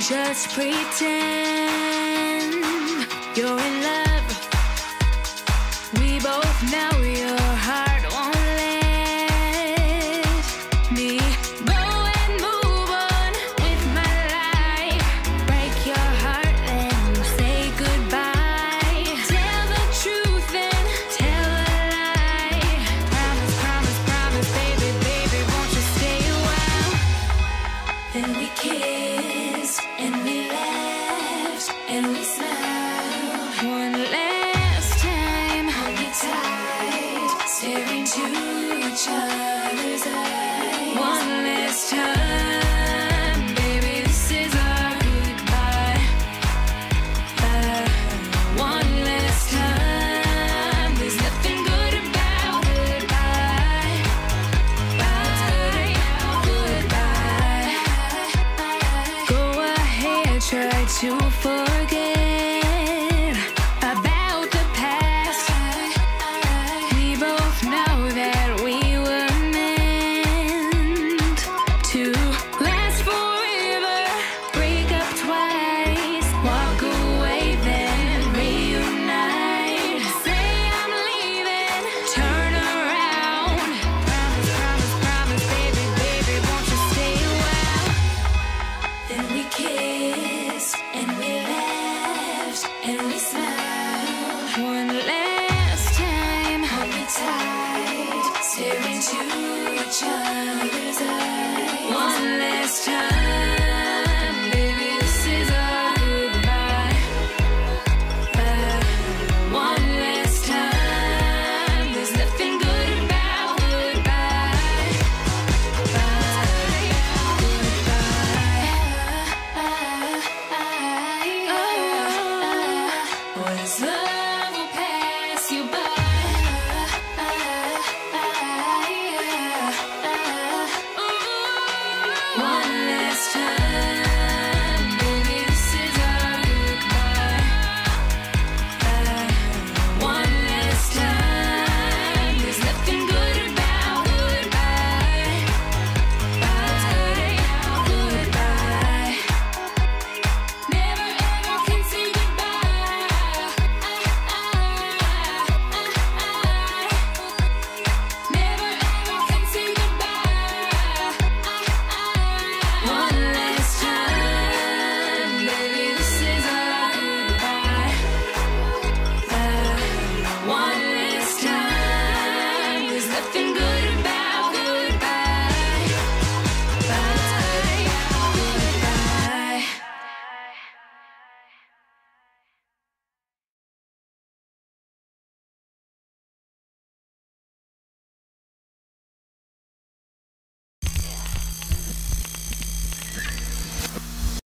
just pretend you're in love. We both know your heart won't let me go and move on with my life. Break your heart and say goodbye. Tell the truth and tell a lie. Promise, promise, promise, baby, baby, won't you stay a while? Then we kissed and we laughed and we smiled. One last time, hold me tight, stare into each other's eyes. One last time, baby, this is our goodbye. One last time, there's nothing good about goodbye. Goodbye. Go ahead, try to forget about the past. We both know that we were meant to last forever. Break up twice, walk away, then reunite. Say I'm leaving, turn around. Promise, promise, promise, baby, baby, won't you stay a while? Then we kissed and we laughed and we smiled. One last time, hold me tight, stare into each other's eyes. One last time.